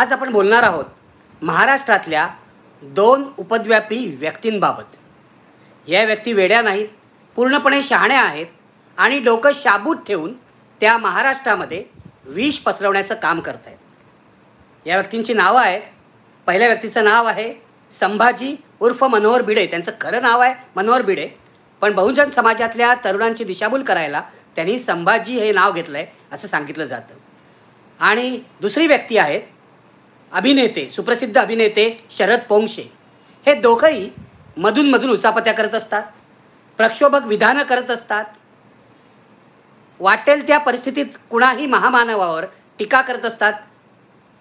आज आपण बोलणार आहोत महाराष्ट्रातल्या दोन उपद्व्यापी व्यक्तींबाबत। या व्यक्ती वेड्या नाहीत, पूर्णपणे शहाण्या आहेत आणि डोकं शाबूत ठेवून त्या महाराष्ट्रामध्ये विष पसरवण्याचं काम करत आहेत। या व्यक्तींची नावं आहेत, पहिल्या व्यक्तीचं नाव आहे संभाजी उर्फ मनोहर भिडे। त्यांचं खरं नाव आहे मनोहर भिडे, पण बहुजन समाजातल्या तरुणांची दिशाभूल करायला त्यांनी संभाजी हे नाव घेतलं आहे असं सांगितलं जातं। आणि दुसरी व्यक्ती आहेत अभिनेते, सुप्रसिद्ध अभिनेते शरद पोंक्षे। हे दोघंही मधून उचापत्या करत असतात, प्रक्षोभक विधानं करत असतात, वाटेल त्या परिस्थितीत कुणाही महामानवावर टीका करत असतात,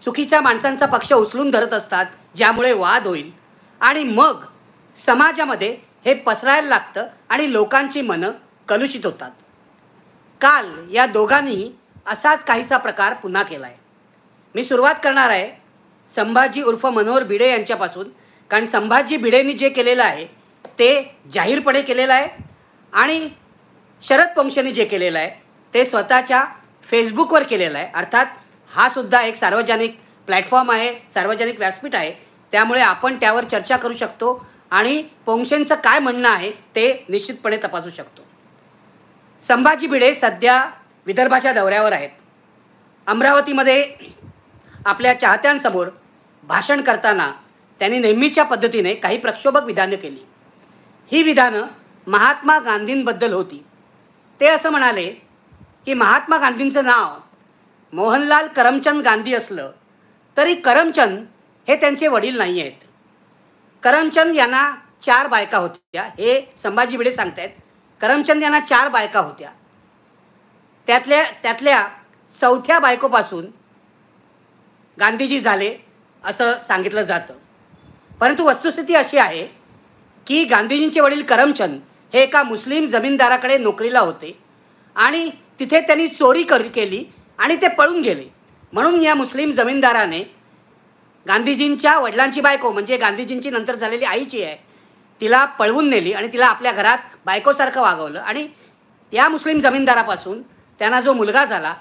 चुकीच्या माणसांचा पक्ष उचलून धरत असतात ज्यामुळे वाद होईल आणि मग समाजामध्ये हे पसरायला लागतं आणि लोकांची मनं कलुषित होतात। काल या दोघांनीही असाच काहीसा प्रकार पुन्हा केला आहे। मी सुरुवात करणार आहे संभाजी उर्फ मनोहर भिडे यांच्यापासून, कारण संभाजी भिडेंनी जे केलेलं आहे ते जाहीरपणे केलेलं आहे आणि शरद पोंक्षेंनी जे केलेलं आहे ते स्वतःच्या फेसबुकवर केलेलं आहे। अर्थात हा सुद्धा एक सार्वजनिक प्लॅटफॉर्म आहे, सार्वजनिक व्यासपीठ आहे, त्यामुळे आपण त्यावर चर्चा करू शकतो आणि पोंक्षेंचं काय म्हणणं आहे ते निश्चितपणे तपासू शकतो। संभाजी भिडे सध्या विदर्भाच्या दौऱ्यावर आहेत। अमरावतीमध्ये आपल्या चाहत्यांसमोर भाषण करताना त्यांनी नेहमीच्या पद्धतीने काही प्रक्षोभक विधानं केली। ही विधानं महात्मा गांधींबद्दल होती। ते असं म्हणाले की महात्मा गांधींचं नाव मोहनलाल करमचंद गांधी असलं तरी करमचंद हे त्यांचे वडील नाही आहेत। करमचंद यांना 4 बायका होत्या, हे संभाजी भिडे सांगतायत। करमचंद यांना 4 बायका होत्या, त्यातल्या 4थ्या बायकोपासून गांधीजी झाले असं सांगितलं जातं। परंतु वस्तुस्थिती अशी आहे की गांधीजींचे वडील करमचंद हे एका मुस्लिम जमीनदाराकडे नोकरीला होते आणि तिथे त्यांनी चोरी केली आणि ते पळून गेले। म्हणून या मुस्लिम जमीनदाराने गांधीजींच्या वडिलांची बायको, म्हणजे गांधीजींची नंतर झालेली आईची आहे, तिला पळवून नेली आणि तिला आपल्या घरात बायकोसारखं वागवलं आणि या मुस्लिम जमीनदारापासून त्यांना जो मुलगा झाला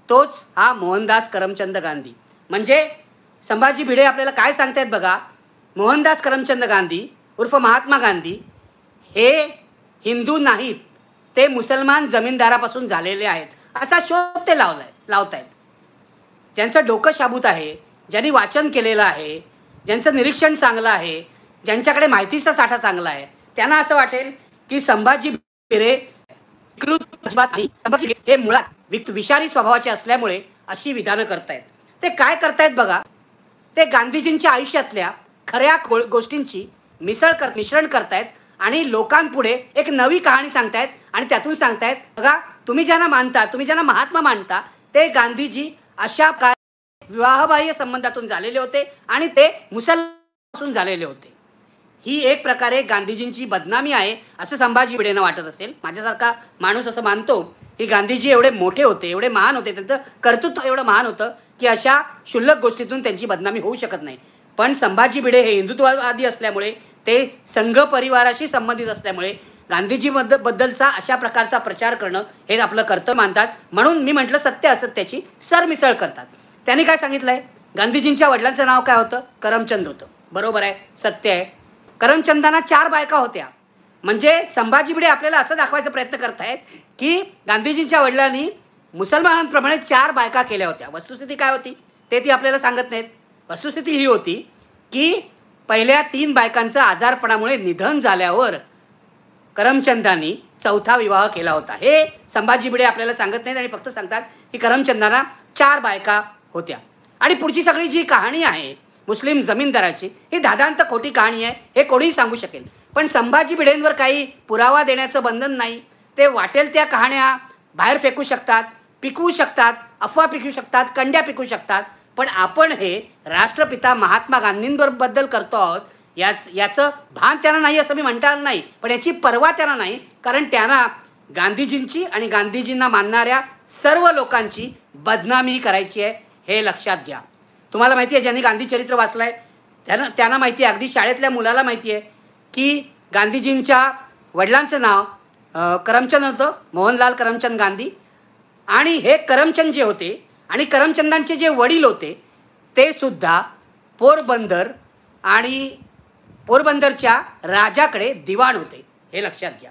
तोच हा मोहनदास करमचंद गांधी। म्हणजे संभाजी भिडे आपल्याला काय सांगतायत बघा, मोहनदास करमचंद गांधी उर्फ महात्मा गांधी हे हिंदू नाहीत, ते मुसलमान जमीनदारापासून झालेले आहेत असा शोध ते लावतायत। ज्यांचं डोकं शाबूत आहे, ज्यांनी वाचन केलेलं आहे, ज्यांचं निरीक्षण चांगलं आहे, ज्यांच्याकडे माहितीचा साठा चांगला आहे, त्यांना असं वाटेल की संभाजी भिडे हे मुळात विषारी स्वभावाचे असल्यामुळे अशी विधानं करतायत। ते काय करतायत बघा, ते गांधीजींच्या आयुष्यातल्या खऱ्या गोष्टींची मिश्रण करतायत आणि लोकांपुढे एक नवी कहाणी सांगतायत आणि त्यातून सांगतायत बघा, तुम्ही ज्यांना मानता, तुम्ही ज्यांना महात्मा मानता, ते गांधीजी अशा काय विवाहबाह्य संबंधातून झालेले होते आणि ते मुसलमानापासून झालेले होते। ही एक प्रकारे गांधीजींची बदनामी आहे असं संभाजी भिडेंना वाटत असेल। माझ्यासारखा माणूस असं मानतो की गांधीजी एवढे मोठे होते, एवढे महान होते, त्यांचं कर्तृत्व एवढं महान होतं की अशा क्षुल्लक गोष्टीतून त्यांची बदनामी होऊ शकत नाही। पण संभाजी भिडे हे हिंदुत्ववादी असल्यामुळे, ते संघ परिवाराशी संबंधित असल्यामुळे गांधीजीबद्दलचा अशा प्रकारचा प्रचार करणं हे आपलं कर्तव्य मानतात। म्हणून मी म्हटलं सत्य असत्याची सरमिसळ करतात। त्यांनी काय सांगितलं आहे, गांधीजींच्या वडिलांचं नाव काय होतं, करमचंद होतं। बरोबर आहे, सत्य आहे। करमचंदांना 4 बायका होत्या। म्हणजे संभाजी भिडे आपल्याला असं दाखवायचा प्रयत्न करतायत की गांधीजींच्या वडिलांनी मुसलमानांप्रमाणे 4 बायका केल्या होत्या। वस्तुस्थिती काय होती ते ती आपल्याला सांगत नाहीत। वस्तुस्थिती ही होती की पहिल्या 3 बायकांचं आजारपणामुळे निधन झाल्यावर करमचंदांनी 4था विवाह केला होता। हे संभाजी भिडे आपल्याला सांगत नाहीत आणि फक्त सांगतात की करमचंदांना 4 बायका होत्या। आणि पुढची सगळी जी कहाणी आहे मुस्लिम जमीनदाराची, ही दादांत खोटी कहाणी आहे, हे कोणीही सांगू शकेल। पण संभाजी भिडेंवर काही पुरावा देण्याचं बंधन नाही। ते वाटेल त्या कहाण्या बाहेर फेकू शकतात, पिकवू शकतात, अफवा पिकवू शकतात, कंड्या पिकवू शकतात। पण आपण हे राष्ट्रपिता महात्मा गांधींबद्दल करतो आहोत याचं भान त्यांना नाही असं मी म्हणणार नाही, पण याची पर्वा त्यांना नाही, कारण त्यांना गांधीजींची आणि गांधीजींना मानणाऱ्या सर्व लोकांची बदनामी करायची आहे, हे लक्षात घ्या। तुम्हाला माहिती आहे, ज्यांनी गांधी चरित्र वाचलं आहे त्यांना माहिती आहे, अगदी शाळेतल्या मुलाला माहिती आहे की गांधीजींच्या वडिलांचं नाव करमचंद होतं, मोहनलाल करमचंद गांधी। आणि हे करमचंद जे होते आणि करमचंदांचे जे वडील होते ते सुद्धा पोरबंदर आणि पोरबंदरच्या राजाकडे दिवाण होते, हे लक्षात घ्या.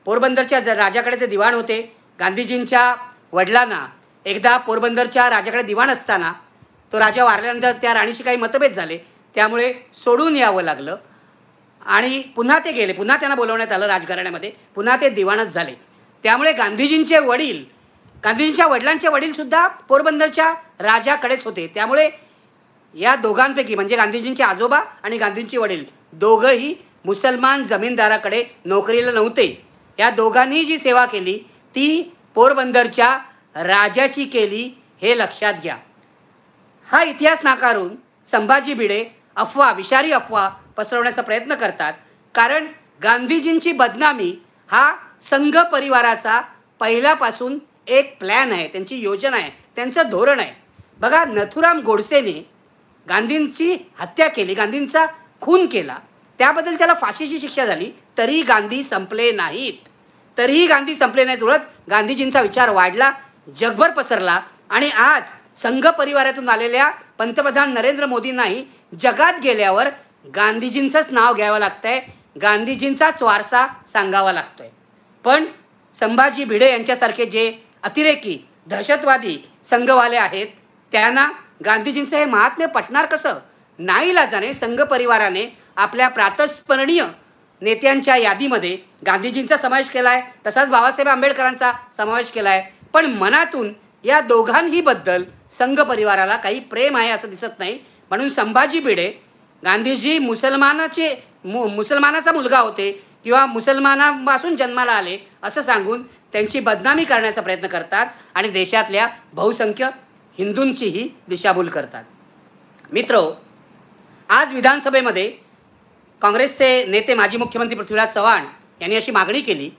पोरबंदरच्या राजाकडे ते दिवाण होते. गांधीजींच्या वडिलांना एकदा पोरबंदरच्या राजाकडे दिवाण असताना तो राजा वारल्यानंतर त्या राणीशी काही मतभेद झाले, त्यामुळे सोडून यावं लागलं आणि पुन्हा ते गेले. पुन्हा त्यांना बोलवण्यात आलं राजघराण्यामध्ये, पुन्हा ते दिवाणच झाले. त्यामुळे गांधीजींच्या वडिलांचे वडीलसुद्धा पोरबंदरच्या राजाकडेच होते. त्यामुळे या दोघांपैकी म्हणजे गांधीजींचे आजोबा आणि गांधींचे वडील दोघंही मुसलमान जमीनदाराकडे नोकरीला नव्हते. या दोघांनी जी सेवा केली ती पोरबंदरच्या राजाची केली, हे लक्षात घ्या. हा इतिहास नाकारून संभाजी भिडे विषारी अफवा पसरवण्याचा प्रयत्न करतात. कारण गांधीजींची बदनामी हा संघ परिवाराचा पहिल्यापासून एक प्लॅन आहे, त्यांची योजना आहे, त्यांचं धोरण आहे. बघा, नथुराम गोडसेने गांधींची हत्या केली, गांधींचा खून केला, त्याबद्दल त्याला फाशीची शिक्षा झाली, तरीही गांधी संपले नाहीत. उलट गांधीजींचा विचार वाढला, जगभर पसरला आणि आज संघ परिवारातून आलेल्या पंतप्रधान नरेंद्र मोदींनाही जगात गेल्यावर गांधीजींचंच नाव घ्यावं लागतंय, गांधीजींचाच वारसा सांगावा लागतोय. पण संभाजी भिडे यांच्यासारखे जे अतिरेकी दहशतवादी संघवाले आहेत त्यांना गांधीजींचं हे महात्म्य पटणार कसं? नाईलाजाने संघ परिवाराने आपल्या प्रातस्मरणीय नेत्यांच्या यादीमध्ये गांधीजींचा समावेश केला आहे, तसाच बाबासाहेब आंबेडकरांचा समावेश केला आहे. पण मनातून या दोघांही बद्दल संघ परिवाराला काही प्रेम आहे असं दिसत नाही. म्हणून संभाजी भिडे गांधीजी मुसलमानाचा मुलगा होते किंवा मुसलमानापासून जन्माला आले असं सांगून त्यांची बदनामी करण्याचा प्रयत्न करतात आणि देशातल्या बहुसंख्य हिंदूंचीही दिशाभूल करतात. मित्रो, आज विधानसभेमध्ये काँग्रेसचे नेते माजी मुख्यमंत्री पृथ्वीराज चव्हाण यांनी अशी मागणी केली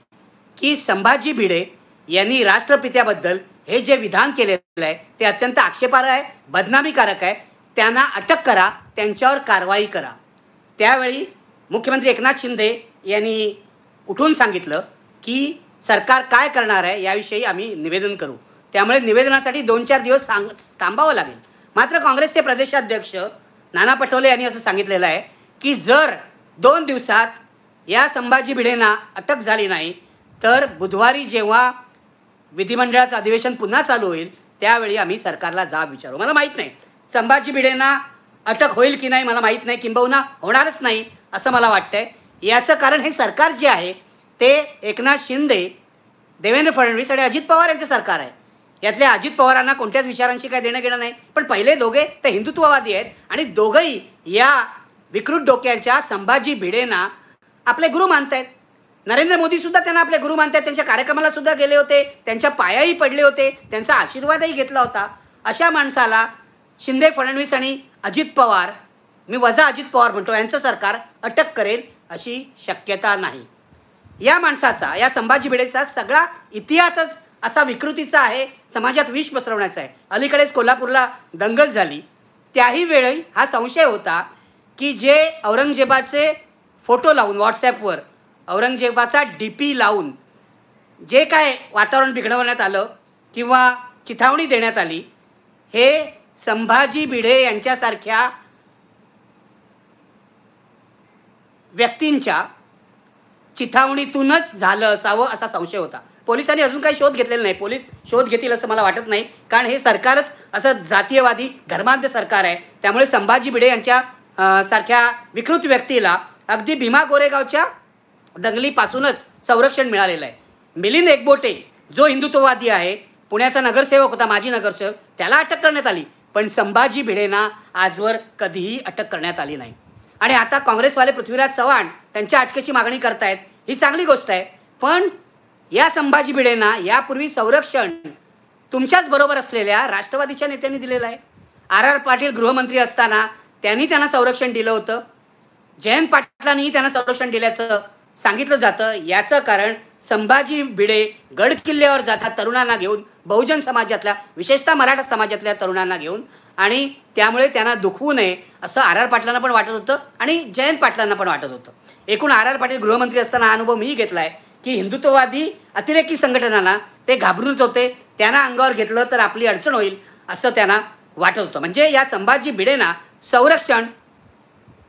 की संभाजी भिडे यांनी राष्ट्रपित्याबद्दल हे जे विधान केलेलं आहे ते अत्यंत आक्षेपार्ह आहे, बदनामीकारक आहे, त्यांना अटक करा, त्यांच्यावर कारवाई करा. त्यावेळी मुख्यमंत्री एकनाथ शिंदे यांनी उठून सांगितलं की सरकार काय करणार आहे याविषयी आम्ही निवेदन करू, त्यामुळे निवेदनासाठी 2-4 दिवस थांबावं लागेल. मात्र काँग्रेसचे प्रदेशाध्यक्ष नाना पटोले यांनी असं सांगितलेलं आहे की जर 2 दिवसात या संभाजी भिडेंना अटक झाली नाही तर बुधवारी जेव्हा विधिमंडळाचं अधिवेशन पुन्हा चालू होईल त्यावेळी आम्ही सरकारला जाब विचारू. मला माहीत नाही संभाजी भिडेंना अटक होईल की नाही, मला माहीत नाही, किंबहुना होणारच नाही असं मला वाटतंय. याचं कारण हे सरकार जे आहे ते एकनाथ शिंदे, देवेंद्र फडणवीस आणि अजित पवार यांचं सरकार आहे. यातल्या अजित पवारांना कोणत्याच विचारांशी काय देणं घेणं नाही. पण पहिले दोघे ते हिंदुत्ववादी आहेत आणि दोघंही या विकृत डोक्यांच्या संभाजी भिडेंना आपले गुरु मानत आहेत. नरेंद्र मोदीसुद्धा त्यांना आपले गुरु मानत आहेत. त्यांच्या कार्यक्रमाला सुद्धा गेले होते, त्यांच्या पायाही पडले होते, त्यांचा आशीर्वादही घेतला होता. अशा माणसाला शिंदे, फडणवीस आणि अजित पवार, मी वजा अजित पवार म्हणतो, यांचं सरकार अटक करेल अशी शक्यता नाही. या माणसाचा, या संभाजी भिडेचा सगळा इतिहासच असा विकृतीचा आहे, समाजात विष पसरवण्याचा आहे. अलीकडेच कोल्हापूरला दंगल झाली, त्याही वेळी हा संशय होता की जे औरंगजेबाचे फोटो लावून व्हॉट्सॲपवर औरंगजेबाचा DP लावून जे काय वातावरण बिघडवण्यात आलं किंवा चिथावणी देण्यात आली, हे संभाजी भिडे यांच्यासारख्या व्यक्तींच्या चिथावणीतूनच झालं असावं असा संशय होता. पोलिसांनी अजून काही शोध घेतलेला नाही. पोलीस शोध घेतील असं मला वाटत नाही, कारण हे सरकारच असं जातीयवादी धर्मांध सरकार आहे. त्यामुळे संभाजी भिडे यांच्या सारख्या विकृत व्यक्तीला अगदी भीमा गोरेगावच्या दंगलीपासूनच संरक्षण मिळालेलं आहे. मिलिंद एकबोटे जो हिंदुत्ववादी आहे, पुण्याचा नगरसेवक होता, माजी नगरसेवक, त्याला अटक करण्यात आली. पण संभाजी भिडेंना आजवर कधीही अटक करण्यात आली नाही. आणि आता काँग्रेसवाले पृथ्वीराज चव्हाण त्यांच्या अटकेची मागणी करतायत, ही चांगली गोष्ट आहे. पण या संभाजी भिडेंना यापूर्वी संरक्षण तुमच्याच बरोबर असलेल्या राष्ट्रवादीच्या नेत्यांनी दिलेलं आहे. R.R. पाटील गृहमंत्री असताना त्यांनी त्यांना संरक्षण दिलं होतं. जयंत पाटलांनीही त्यांना संरक्षण दिल्याचं सांगितलं जातं. याचं कारण संभाजी भिडे गड किल्ल्यावर जातात तरुणांना घेऊन, बहुजन समाजातल्या, विशेषतः मराठा समाजातल्या तरुणांना घेऊन, आणि त्यामुळे त्यांना दुखवू नये असं R.R. पाटलांना पण वाटत होतं आणि जयंत पाटलांना पण वाटत होतं. एकूण R.R. पाटील गृहमंत्री असताना हा अनुभव मीही घेतला आहे की हिंदुत्ववादी अतिरेकी संघटनांना ते घाबरूनच होते. त्यांना अंगावर घेतलं तर आपली अडचण होईल असं त्यांना वाटत होतं. म्हणजे या संभाजी भिडेंना संरक्षण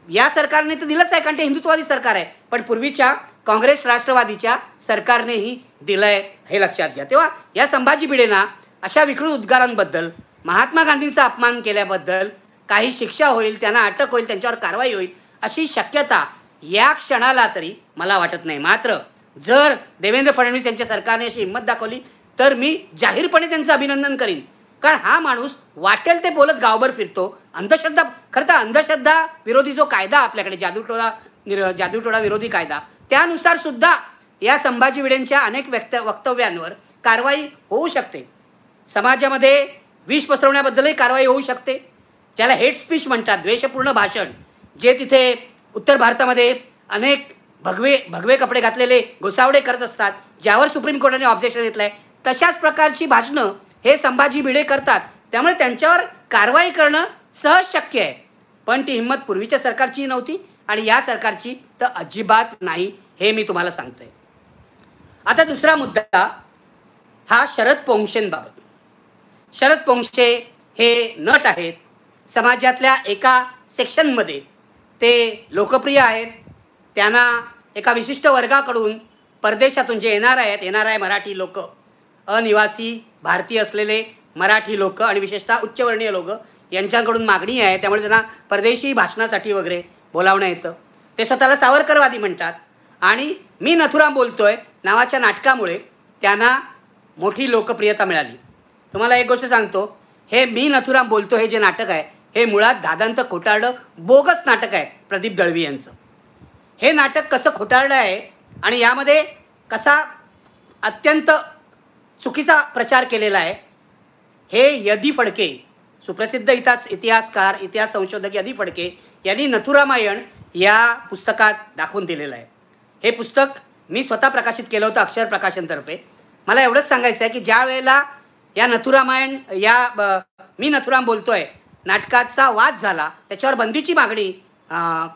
या सरकारने तर दिलंच आहे, कारण ते हिंदुत्ववादी सरकार आहे, पण पूर्वीच्या काँग्रेस राष्ट्रवादीच्या सरकारनेही दिलं आहे, हे लक्षात घ्या. तेव्हा या संभाजी भिडेंना अशा विकृत उद्गारांबद्दल, महात्मा गांधींचा अपमान केल्याबद्दल काही शिक्षा होईल, त्यांना अटक होईल, त्यांच्यावर कारवाई होईल अशी शक्यता या क्षणाला तरी मला वाटत नाही. मात्र जर देवेंद्र फडणवीस यांच्या सरकारने अशी हिंमत दाखवली तर मी जाहीरपणे त्यांचं अभिनंदन करीन, कारण हा माणूस वाटेल ते बोलत गावभर फिरतो. अंधश्रद्धा, खरं तर अंधश्रद्धा विरोधी जो कायदा आपल्याकडे जादूटोळा विरोधी कायदा, त्यानुसार सुद्धा या संभाजी भिडेंच्या अनेक वक्तव्यांवर कारवाई होऊ शकते. समाजामध्ये विष पसरवण्याबद्दलही कारवाई होऊ शकते, ज्याला हेट स्पीच म्हणतात, द्वेषपूर्ण भाषण, जे तिथे उत्तर भारतामध्ये अनेक भगवे कपडे घातलेले गोसावडे करत असतात, ज्यावर सुप्रीम कोर्टाने ऑब्जेक्शन घेतलं आहे, तशाच प्रकारची भाषणं हे संभाजी भिडे करतात. त्यामुळे त्यांच्यावर कारवाई करणं सहज शक्य आहे, पण ती हिंमत पूर्वीच्या सरकारची नव्हती आणि या सरकारची तर अजिबात नाही, हे मी तुम्हाला सांगतोय. आता दुसरा मुद्दा हा शरद पोंक्षेंबाबत. शरद पोंक्षे हे नट आहेत, समाजातल्या एका सेक्शनमध्ये ते लोकप्रिय आहेत. त्यांना एका विशिष्ट वर्गाकडून परदेशातून जे NRI मराठी लोक, अनिवासी भारतीय असलेले मराठी लोक आणि विशेषतः उच्चवर्णीय लोक यांच्याकडून मागणी आहे, त्यामुळे त्यांना परदेशी भाषणासाठी वगैरे बोलावणं येतं. ते स्वतःला सावरकरवादी म्हणतात आणि मी नथुराम बोलतोय नावाच्या नाटकामुळे त्यांना मोठी लोकप्रियता मिळाली. तुम्हाला एक गोष्ट सांगतो, हे मी नथुराम बोलतो हे जे नाटक आहे हे मुळात दादांत खोटारडं बोगस नाटक आहे प्रदीप दळवी यांचं. हे नाटक कसं खोटारडं आहे आणि यामध्ये कसा अत्यंत चुकीचा प्रचार केलेला आहे हे यदी फडके, सुप्रसिद्ध इतिहासकार, इतिहास संशोधक यदी फडके यांनी नथुरामायण या पुस्तकात दाखवून दिलेलं आहे. हे पुस्तक मी स्वतः प्रकाशित केलं होतं अक्षर प्रकाशनतर्फे. मला एवढंच सांगायचं आहे की ज्या वेळेला या नथुरामायण मी नथुराम बोलतोय नाटकाचा वाद झाला, त्याच्यावर बंदीची मागणी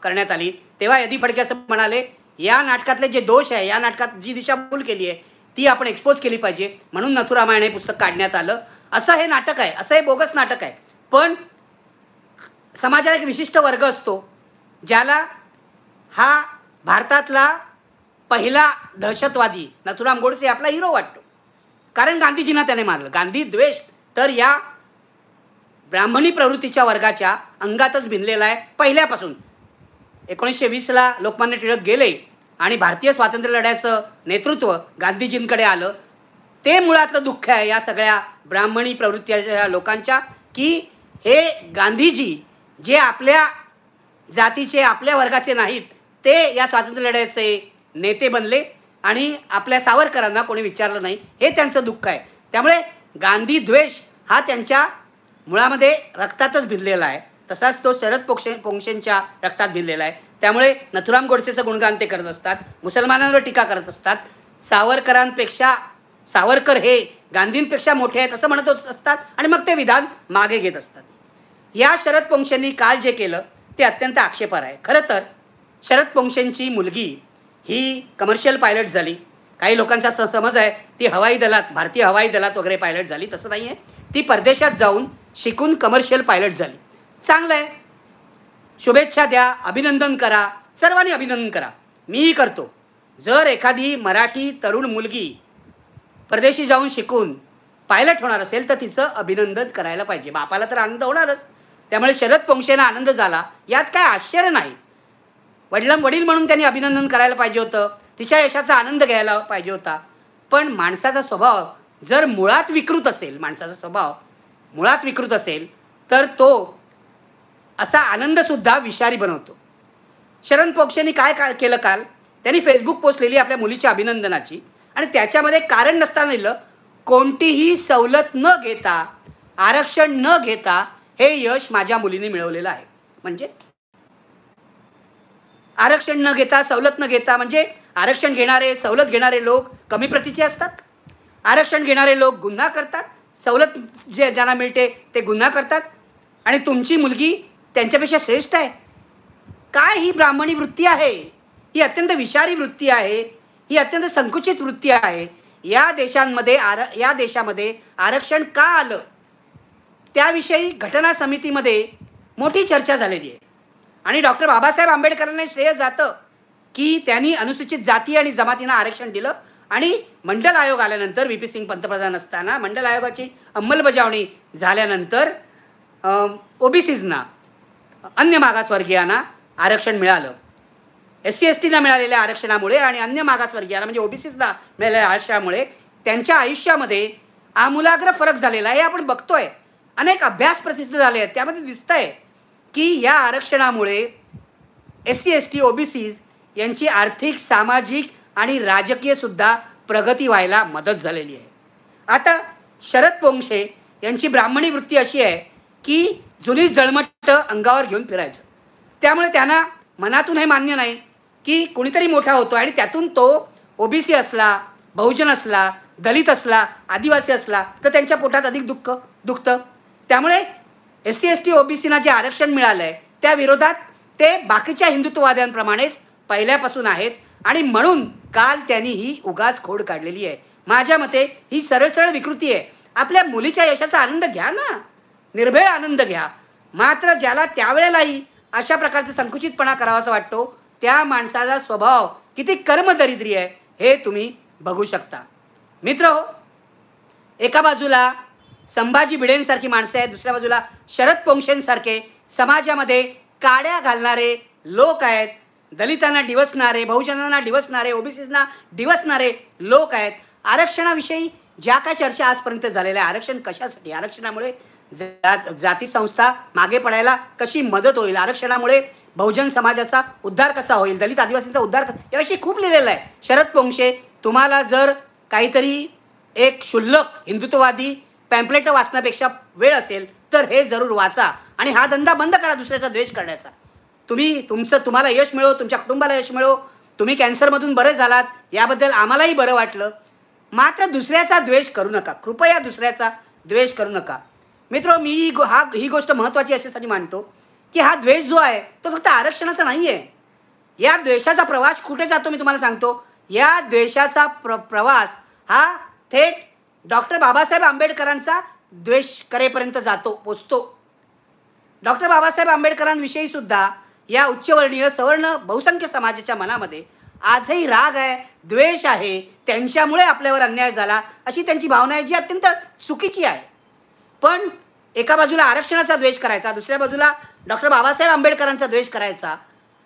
करण्यात आली, तेव्हा यदी फडके असं म्हणाले, या नाटकातले जे दोष आहे, या नाटकात जी दिशाभूल केली आहे ती आपण एक्सपोज केली पाहिजे, म्हणून नथुरामायण हे पुस्तक काढण्यात आलं. असं हे नाटक आहे, असं हे बोगस नाटक आहे. पण समाजाला एक विशिष्ट वर्ग असतो ज्याला हा भारतातला पहिला दहशतवादी नथुराम गोडसे आपला हिरो वाटतो, कारण गांधीजींना त्याने मारलं. गांधी द्वेष तर या ब्राह्मणी प्रवृत्तीच्या वर्गाच्या अंगातच भिनलेला आहे पहिल्यापासून. 1920ला लोकमान्य टिळक गेले आणि भारतीय स्वातंत्र्य लढ्याचं नेतृत्व गांधीजींकडे आलं. ते मुळातलं दुःख आहे या सगळ्या ब्राह्मणी प्रवृत्तीच्या लोकांच्या, की हे गांधीजी जे आपल्या जातीचे, आपल्या वर्गाचे नाहीत, ते या स्वातंत्र्य लढ्याचे नेते बनले आणि आपल्या सावरकरांना कोणी विचारलं नाही, हे त्यांचं दुःख आहे. त्यामुळे गांधी द्वेष हा त्यांच्या मुळामध्ये रक्तातच भिनलेला आहे, तसाच तो शरद पोंक्षेंच्या रक्तात भिनलेला आहे. त्यामुळे नथुराम गोडसेचं गुणगान ते करत असतात, मुसलमानांवर टीका करत असतात, सावरकरांपेक्षा सावरकर हे गांधींपेक्षा मोठे आहेत असं म्हणत असतात आणि मग ते विधान मागे घेत असतात. या शरद पोंक्षेंनी काल जे केलं ते अत्यंत आक्षेपार्ह आहे. खरं तर शरद पोंक्षेंची मुलगी ही कमर्शियल पायलट झाली. काही लोकांचा समज आहे ती हवाई दलात, भारतीय हवाई दलात वगैरे पायलट झाली, तसं नाही आहे. ती परदेशात जाऊन शिकून कमर्शियल पायलट झाली. चांगलं आहे, शुभेच्छा द्या, अभिनंदन करा, सर्वांनी अभिनंदन करा, मीही करतो. जर एखादी मराठी तरुण मुलगी परदेशी जाऊन शिकून पायलट होणार असेल तर तिचं अभिनंदन करायला पाहिजे. बापाला तर आनंद होणारच. त्यामुळे शरद पोंक्षेंना आनंद झाला यात काय आश्चर्य नाही. वडील म्हणून त्यांनी अभिनंदन करायला पाहिजे होतं, तिच्या यशाचा आनंद घ्यायला पाहिजे होता. पण माणसाचा स्वभाव जर मुळात विकृत असेल, माणसाचा स्वभाव मुळात विकृत असेल तर तो असा आनंदसुद्धा विषारी बनवतो. शरद पोंक्षेंनी काय केलं काल, त्यांनी फेसबुक पोस्ट लिहिली आपल्या मुलीच्या अभिनंदनाची आणि त्याच्यामध्ये कारण नसताना लिहिलं, कोणतीही सवलत न घेता, आरक्षण न घेता हे यश माझ्या मुलीने मिळवलेलं आहे. म्हणजे आरक्षण न घेता, सवलत न घेता, म्हणजे आरक्षण घेणारे, सवलत घेणारे लोक कमी प्रतीचे असतात, आरक्षण घेणारे लोक गुन्हा करतात, सवलत जे ज्यांना मिळते ते गुन्हा करतात आणि तुमची मुलगी त्यांच्यापेक्षा श्रेष्ठ आहे. काय ही ब्राह्मणी वृत्ती आहे, ही अत्यंत विषारी वृत्ती आहे, ही अत्यंत संकुचित वृत्ती आहे. या देशामध्ये आरक्षण का आलं त्याविषयी घटना समितीमध्ये मोठी चर्चा झालेली आहे आणि डॉक्टर बाबासाहेब आंबेडकरांना श्रेय जातं की त्यांनी अनुसूचित जाती आणि जमातींना आरक्षण दिलं आणि मंडल आयोग आल्यानंतर व्ही पी सिंग पंतप्रधान असताना मंडल आयोगाची अंमलबजावणी झाल्यानंतर ओबीसीजना अन्य मागासवर्गीयांना आरक्षण मिळालं. SC STला मिळालेल्या आरक्षणामुळे आणि अन्य मागासवर्गीयांना म्हणजे ओबीसीजना मिळालेल्या आरक्षणामुळे त्यांच्या आयुष्यामध्ये आमूलाग्र फरक झालेला आहे. आपण बघतोय, अनेक अभ्यास प्रसिद्ध झाले आहेत, त्यामध्ये दिसतंय की या आरक्षणामुळे SC ST OBCs यांची आर्थिक, सामाजिक आणि राजकीय सुद्धा प्रगती व्हायला मदत झालेली आहे. आता शरद पोंक्षे यांची ब्राह्मणी वृत्ती अशी आहे की जुनी जळमट अंगावर घेऊन फिरायचं. त्यामुळे त्यांना मनातून हे मान्य नाही की कोणीतरी मोठा होतो आणि त्यातून तो OBC असला, बहुजन असला, दलित असला, आदिवासी असला तर त्यांच्या पोटात अधिक दुखतं. त्यामुळे SC ST OBCना जे आरक्षण मिळालं आहे त्या विरोधात ते बाकीच्या हिंदुत्ववाद्यांप्रमाणेच पहिल्यापासून आहेत आणि म्हणून काल त्यांनी ही उगाच खोड काढलेली आहे. माझ्या मते ही सरळ सरळ विकृती आहे. आपल्या मुलीच्या यशाचा आनंद घ्या ना, निर्भेळ आनंद घ्या. मात्र ज्याला त्यावेळेलाही अशा प्रकारचा संकुचितपणा करावासा वाटतो त्या माणसाचा स्वभाव किती कर्मदरिद्री आहे हे तुम्ही बघू शकता. मित्रहो, एका बाजूला संभाजी भिडेंसारखी माणसं आहेत, दुसऱ्या बाजूला शरद पोंक्षेंसारखे समाजामध्ये काड्या घालणारे लोक आहेत, दलितांना डिवसणारे, बहुजनांना डिवसणारे, ओबीसीजना डिवसणारे लोक आहेत. आरक्षणाविषयी ज्या काय चर्चा आजपर्यंत झालेल्या आहे, आरक्षण कशासाठी, आरक्षणामुळे जाती संस्था मागे पडायला कशी मदत होईल, आरक्षणामुळे बहुजन समाजाचा उद्धार कसा होईल, दलित आदिवासींचा उद्धार याविषयी खूप लिहिलेलं आहे. शरद पोंक्षे, तुम्हाला जर काहीतरी एक क्षुल्लक हिंदुत्ववादी पॅम्पलेट वाचण्यापेक्षा वेळ असेल तर हे जरूर वाचा आणि हा धंदा बंद करा दुसऱ्याचा द्वेष करण्याचा. तुम्हाला यश मिळो, तुमच्या कुटुंबाला यश मिळो, तुम्ही कॅन्सरमधून बरे झालात याबद्दल आम्हालाही बरं वाटलं. मात्र दुसऱ्याचा द्वेष करू नका, कृपया दुसऱ्याचा द्वेष करू नका. मित्र, मी ही गोष्ट महत्त्वाची अशासाठी मानतो की हा द्वेष जो आहे तो फक्त आरक्षणाचा नाही आहे. या द्वेषाचा प्रवास कुठे जातो मी तुम्हाला सांगतो. या द्वेषाचा प्रवास हा थेट डॉक्टर बाबासाहेब आंबेडकरांचा द्वेष करेपर्यंत पोचतो. डॉक्टर बाबासाहेब आंबेडकरांविषयी सुद्धा या उच्चवर्णीय सवर्ण बहुसंख्य समाजाच्या मनामध्ये आजही राग आहे, द्वेष आहे. त्यांच्यामुळे आपल्यावर अन्याय झाला अशी त्यांची भावना आहे जी अत्यंत चुकीची आहे. पण एका बाजूला आरक्षणाचा द्वेष करायचा, दुसऱ्या बाजूला डॉक्टर बाबासाहेब आंबेडकरांचा द्वेष करायचा.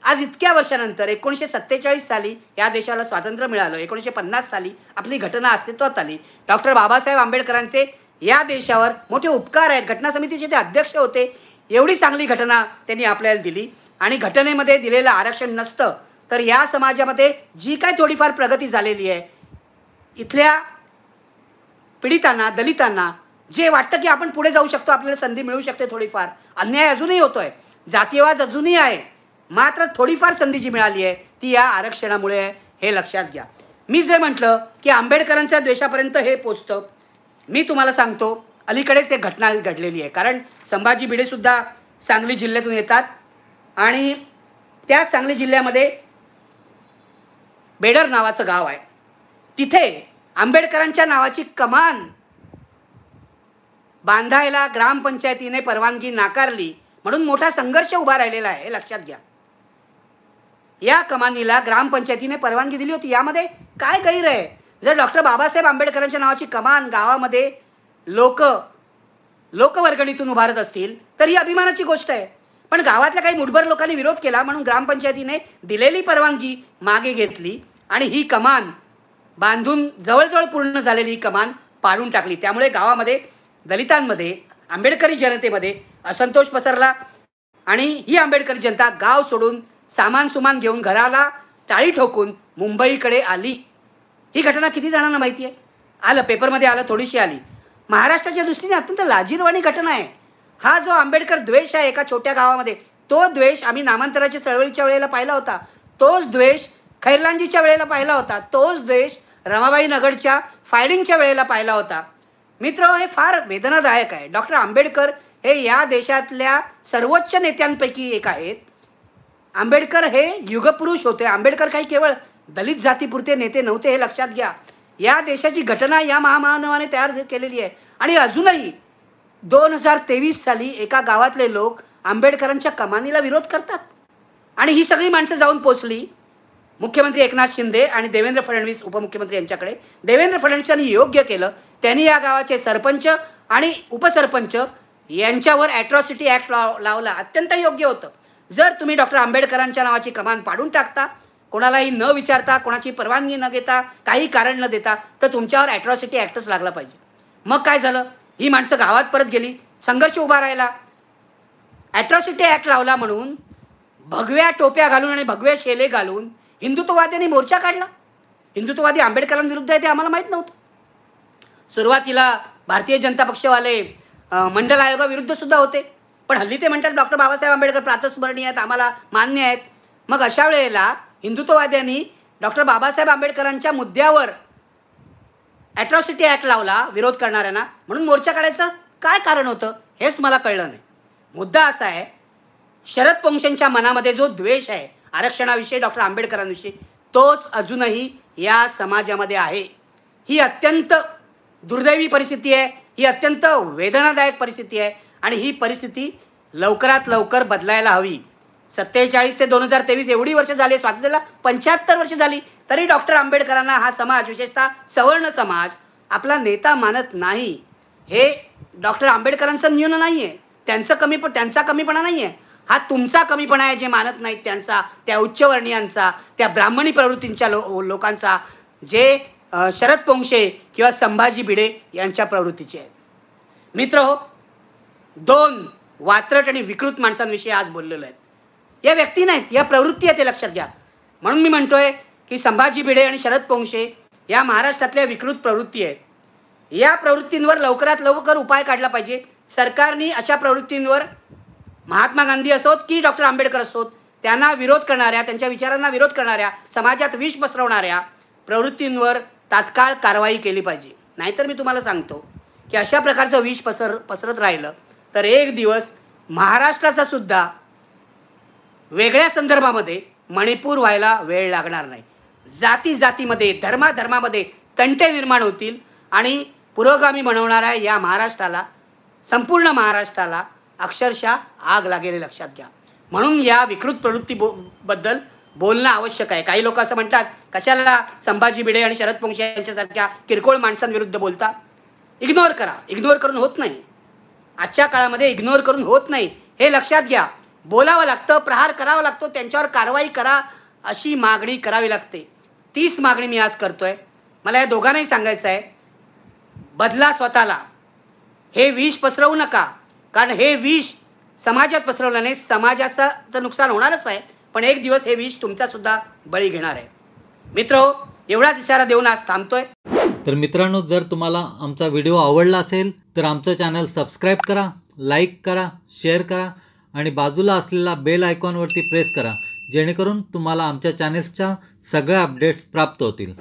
आज इतक्या वर्षानंतर 1947 साली या देशाला स्वातंत्र्य मिळालं, 1950 साली आपली घटना अस्तित्वात आली. डॉक्टर बाबासाहेब आंबेडकरांचे या देशावर मोठे उपकार आहेत. घटना समितीचे ते अध्यक्ष होते. एवढी चांगली घटना त्यांनी आपल्याला दिली आणि घटनेमध्ये दिलेलं आरक्षण नसतं तर या समाजामध्ये जी काय थोडीफार प्रगती झालेली आहे, इथल्या पीडितांना, दलितांना जे वाटतं की आपण पुढे जाऊ शकतो, आपल्याला संधी मिळू शकते थोडीफार, अन्याय अजूनही होतोय, जातीयवाद अजूनही आहे, मात्र थोडीफार संधी जी मिळाली आहे ती या आरक्षणामुळे आहे हे लक्षात घ्या. मी जे म्हटलं की आंबेडकरांच्या द्वेषापर्यंत हे पोचतं, मी तुम्हाला सांगतो अलीकडेच एक घटना घडलेली आहे. कारण संभाजी भिडेसुद्धा सांगली जिल्ह्यातून येतात आणि त्या सांगली जिल्ह्यामध्ये बेडर नावाचं गाव आहे. तिथे आंबेडकरांच्या नावाची कमान बांधायला ग्रामपंचायतीने परवानगी नाकारली म्हणून मोठा संघर्ष उभा राहिलेला आहे हे लक्षात घ्या. या कमानीला ग्रामपंचायतीने परवानगी दिली होती. यामध्ये काय गैर आहे? जर डॉक्टर बाबासाहेब आंबेडकरांच्या नावाची कमान गावामध्ये लोकवर्गणीतून उभारत असतील तर ही अभिमानाची गोष्ट आहे. पण गावातल्या काही मुठभर लोकांनी विरोध केला म्हणून ग्रामपंचायतीने दिलेली परवानगी मागे घेतली आणि ही कमान बांधून जवळजवळ पूर्ण झालेली ही कमान पाडून टाकली. त्यामुळे गावामध्ये, दलितांमध्ये, आंबेडकरी जनतेमध्ये असंतोष पसरला आणि ही आंबेडकरी जनता गाव सोडून सामान सुमान घेऊन घराला टाळी ठोकून मुंबईकडे आली. ही घटना किती जणांना माहिती आहे? आलं पेपरमध्ये, आलं थोडीशी आली. महाराष्ट्राच्या दृष्टीने अत्यंत लाजिरवाणी घटना आहे. हा जो आंबेडकर द्वेष आहे एका छोट्या गावामध्ये, तो द्वेष आम्ही नामांतराच्या चळवळीच्या वेळेला पाहिला होता, तोच द्वेष खैरलांजीच्या वेळेला पाहिला होता, तोच द्वेष रमाबाई नगरच्या फायरिंगच्या वेळेला पाहिला होता. मित्र, हे फार वेदनादायक आहे. डॉक्टर आंबेडकर हे या देशातल्या सर्वोच्च नेत्यांपैकी एक आहेत. आंबेडकर हे युगपुरुष होते. आंबेडकर काही केवळ दलित जातीपुरते नेते नव्हते हे लक्षात घ्या. या देशाची घटना या महामानवाने तयार केलेली आहे आणि अजूनही 2023 साली एका गावातले लोक आंबेडकरांच्या कमानीला विरोध करतात आणि ही सगळी माणसं जाऊन पोचली मुख्यमंत्री एकनाथ शिंदे आणि देवेंद्र फडणवीस उपमुख्यमंत्री यांच्याकडे. देवेंद्र फडणवीसांनी योग्य केलं, त्यांनी या गावाचे सरपंच आणि उपसरपंच यांच्यावर ॲट्रॉसिटी ॲक्ट लावला. अत्यंत योग्य होतं. जर तुम्ही डॉक्टर आंबेडकरांच्या नावाची कमान पाडून टाकता, कोणालाही न विचारता, कोणाची परवानगी न घेता, काही कारण न देता, तर तुमच्यावर ॲट्रॉसिटी ॲक्टच लागला पाहिजे. मग काय झालं? ही माणसं गावात परत गेली, संघर्ष उभा राहिला. ॲट्रॉसिटी ॲक्ट लावला म्हणून भगव्या टोप्या घालून आणि भगवे शेले घालून हिंदुत्ववाद्यांनी मोर्चा काढला. हिंदुत्ववादी आंबेडकरांविरुद्ध आहे ते आम्हाला माहीत नव्हतं. सुरुवातीला भारतीय जनता पक्षवाले मंडल आयोगाविरुद्ध सुद्धा होते, पण हल्ली ते म्हणतात डॉक्टर बाबासाहेब आंबेडकर प्रातस्मरणीय आहेत, आम्हाला मान्य आहेत. मग अशा वेळेला हिंदुत्ववाद्यांनी डॉक्टर बाबासाहेब आंबेडकरांच्या मुद्द्यावर ॲट्रॉसिटी ॲक्ट लावला विरोध करणाऱ्यांना, म्हणून मोर्चा काढायचं काय कारण होतं हेच मला कळलं नाही. मुद्दा असा आहे, शरद पोंक्षेंच्या मनामध्ये जो द्वेष आहे आरक्षणाविषयी, डॉक्टर आंबेडकरांविषयी, तोच अजूनही या समाजामध्ये आहे. ही अत्यंत दुर्दैवी परिस्थिती आहे, ही अत्यंत वेदनादायक परिस्थिती आहे आणि ही परिस्थिती लवकरात लवकर बदलायला हवी. 47 ते 2023 एवढी वर्ष झाली, स्वातंत्र्याला 75 वर्ष झाली, तरी डॉक्टर आंबेडकरांना हा समाज, विशेषतः सवर्ण समाज, आपला नेता मानत नाही. हे डॉक्टर आंबेडकरांचं न्यून नाही आहे, त्यांचा कमीपणा नाही आहे, हा तुमचा कमीपणा आहे जे मानत नाहीत त्यांचा, त्या उच्चवर्णीयांचा, त्या ब्राह्मणी प्रवृत्तींच्या लोकांचा, जे शरद पोंक्षे किंवा संभाजी भिडे यांच्या प्रवृत्तीचे आहेत. मित्रहो, 2 वात्रट आणि विकृत माणसांविषयी आज बोललेलो आहेत. या व्यक्ती नाहीत, या प्रवृत्ती आहेत, ते लक्षात घ्या. म्हणून मी म्हणतोय की संभाजी भिडे आणि शरद पोंक्षे या महाराष्ट्रातल्या विकृत प्रवृत्ती आहेत. या प्रवृत्तींवर लवकरात लवकर उपाय काढला पाहिजे. सरकारने अशा प्रवृत्तींवर महात्मा गांधी असोत की डॉक्टर आंबेडकर असोत, त्यांना विरोध करणाऱ्या, त्यांच्या विचारांना विरोध करणाऱ्या, समाजात विष पसरवणाऱ्या प्रवृत्तींवर तात्काळ कारवाई केली पाहिजे. नाहीतर मी तुम्हाला सांगतो की अशा प्रकारचं विष पसरत राहिलं तर एक दिवस महाराष्ट्राचा सुद्धा वेगळ्या संदर्भामध्ये मणिपूर व्हायला वेळ लागणार नाही. जातीमध्ये, धर्मामध्ये तंटे निर्माण होतील आणि पुरोगामी बनवणाऱ्या या महाराष्ट्राला, संपूर्ण महाराष्ट्राला अक्षरशः आग लागेल, लक्षात घ्या. म्हणून या विकृत प्रवृत्तीबद्दल बोलणं आवश्यक आहे. काही लोक असं म्हणतात, कशाला संभाजी भिडे आणि शरद पोंक्षे यांच्यासारख्या किरकोळ माणसांविरुद्ध बोलता. इग्नोर करा. इग्नोर करून होत नाही. आजच्या काळामध्ये इग्नोर करून होत नाही, हे लक्षात घ्या. बोलावं लागतं, प्रहार करावा लागतो, त्यांच्यावर कारवाई करा, अशी मागणी करावी लागते. तीच मागणी मी आज करतोय. मला या दोघांनाही सांगायचं आहे, बदला स्वतःला. हे विष पसरवू नका, कारण हे विष समाजात पसरवल्याने समाजाचं तर नुकसान होणारच आहे, पण एक दिवस हे विष तुमचासुद्धा बळी घेणार आहे. मित्रो, एवढाच इशारा देऊन आज थांबतोय. तर मित्रांनो, जर तुम्हाला आमचा व्हिडिओ आवडला असेल तर आमचं चॅनल सबस्क्राईब करा, लाईक करा, शेअर करा आणि बाजूला असलेला बेल आयकॉनवरती प्रेस करा, जेणेकरून तुम्हाला आमच्या चॅनल्सच्या सगळ्या अपडेट्स प्राप्त होतील.